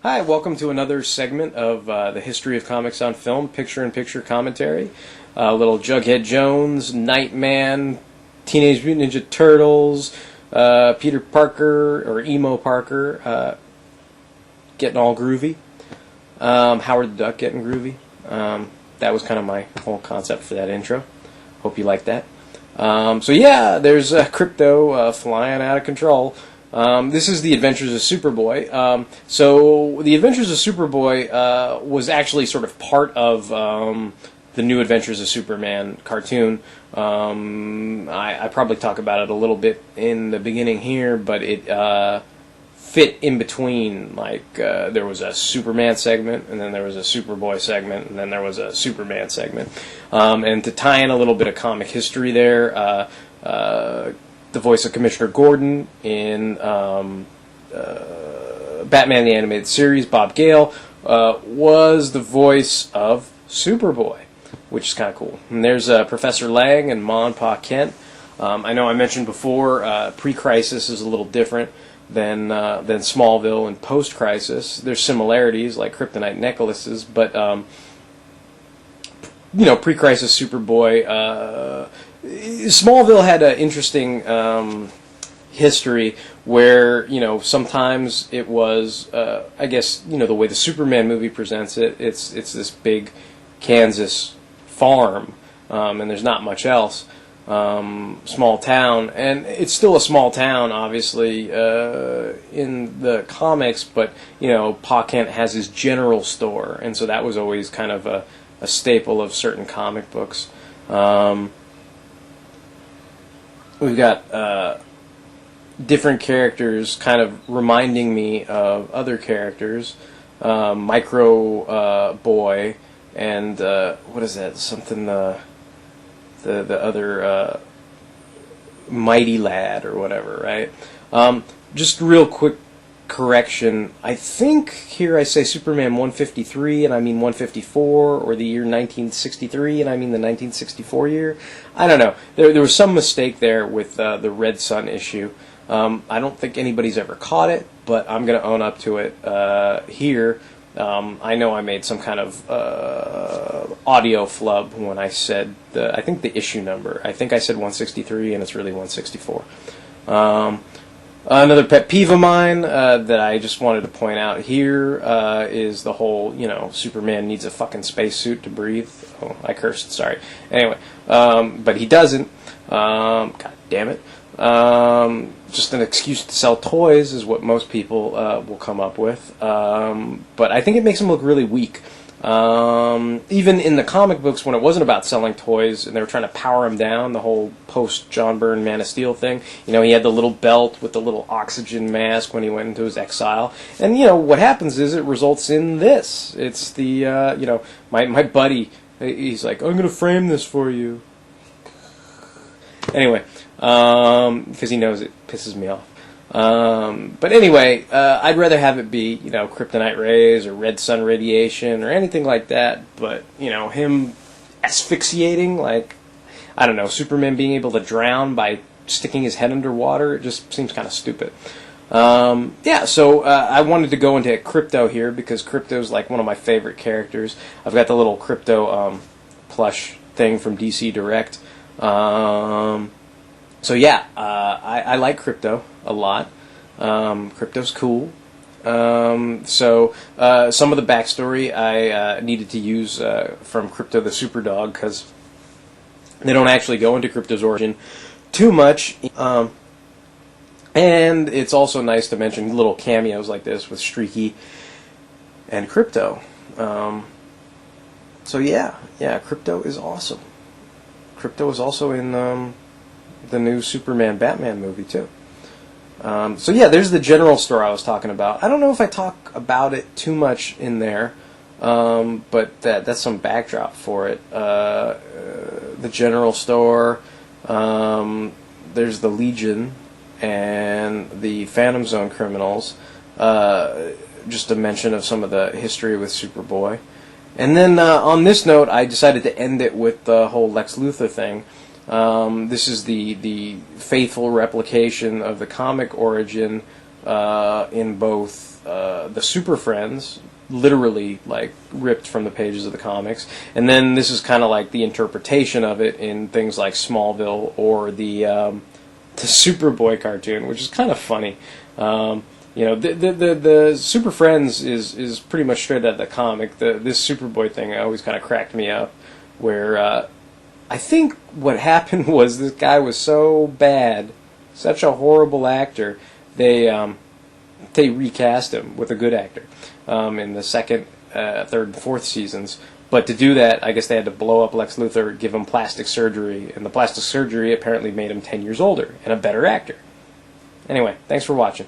Hi, welcome to another segment of the history of comics on film, picture-in-picture commentary. Little Jughead Jones, Nightman, Teenage Mutant Ninja Turtles, Peter Parker, or Emo Parker, getting all groovy. Howard the Duck getting groovy. That was kind of my whole concept for that intro. Hope you like that. So yeah, there's Crypto flying out of control. This is The Adventures of Superboy. So The Adventures of Superboy was actually sort of part of the New Adventures of Superman cartoon. I probably talk about it a little bit in the beginning here, but it fit in between. Like there was a Superman segment, and then there was a Superboy segment, and then there was a Superman segment. And to tie in a little bit of comic history there, the voice of Commissioner Gordon in Batman the Animated Series, Bob Gale, was the voice of Superboy, which is kind of cool. And there's Professor Lang and Ma and Pa Kent. I know I mentioned before, pre-Crisis is a little different than Smallville and post-Crisis. There's similarities, like kryptonite necklaces, but pre-Crisis Superboy... Smallville had an interesting history where, sometimes it was, I guess, the way the Superman movie presents it, it's this big Kansas farm, and there's not much else. Small town, and it's still a small town, obviously, in the comics, but, Pa Kent has his general store, and so that was always kind of a staple of certain comic books. We've got different characters kind of reminding me of other characters. Micro Boy and what is that? Something the other Mighty Lad or whatever, right? Just real quick correction. I think here I say Superman 153 and I mean 154, or the year 1963 and I mean the 1964 year. I don't know. There was some mistake there with the Red Sun issue. I don't think anybody's ever caught it, but I'm going to own up to it here. I know I made some kind of audio flub when I said I think the issue number. I think I said 163 and it's really 164. Another pet peeve of mine that I just wanted to point out here is the whole, Superman needs a fucking spacesuit to breathe. Oh, I cursed, sorry. Anyway, but he doesn't. God damn it. Just an excuse to sell toys is what most people will come up with. But I think it makes him look really weak. Even in the comic books, when it wasn't about selling toys and they were trying to power him down, the whole post-John Byrne Man of Steel thing, he had the little belt with the little oxygen mask when he went into his exile. And, what happens is it results in this. It's the, my buddy, he's like, I'm going to frame this for you. Anyway, because he knows it pisses me off. But anyway, I'd rather have it be, kryptonite rays or red sun radiation or anything like that, but, him asphyxiating, like, I don't know, Superman being able to drown by sticking his head underwater, it just seems kind of stupid. So I wanted to go into Crypto here because Crypto's like one of my favorite characters. I've got the little Crypto plush thing from DC Direct. I like Crypto a lot. Crypto's cool. Some of the backstory I needed to use from Crypto the Superdog, because they don't actually go into Crypto's origin too much. And it's also nice to mention little cameos like this with Streaky and Crypto. Crypto is awesome. Crypto is also in the new Superman Batman movie too. There's the general store I was talking about. I don't know if I talk about it too much in there, but that's some backdrop for it. The general store, there's the Legion and the Phantom Zone criminals. Just a mention of some of the history with Superboy. And then on this note, I decided to end it with the whole Lex Luthor thing. This is the faithful replication of the comic origin in both the Super Friends, literally like ripped from the pages of the comics, and then this is kind of like the interpretation of it in things like Smallville or the Superboy cartoon, which is kind of funny. The Super Friends is pretty much straight out of the comic. This Superboy thing always kind of cracked me up, where I think what happened was this guy was so bad, such a horrible actor, they recast him with a good actor in the second, third, and fourth seasons. But to do that, I guess they had to blow up Lex Luthor, give him plastic surgery, and the plastic surgery apparently made him 10 years older and a better actor. Anyway, thanks for watching.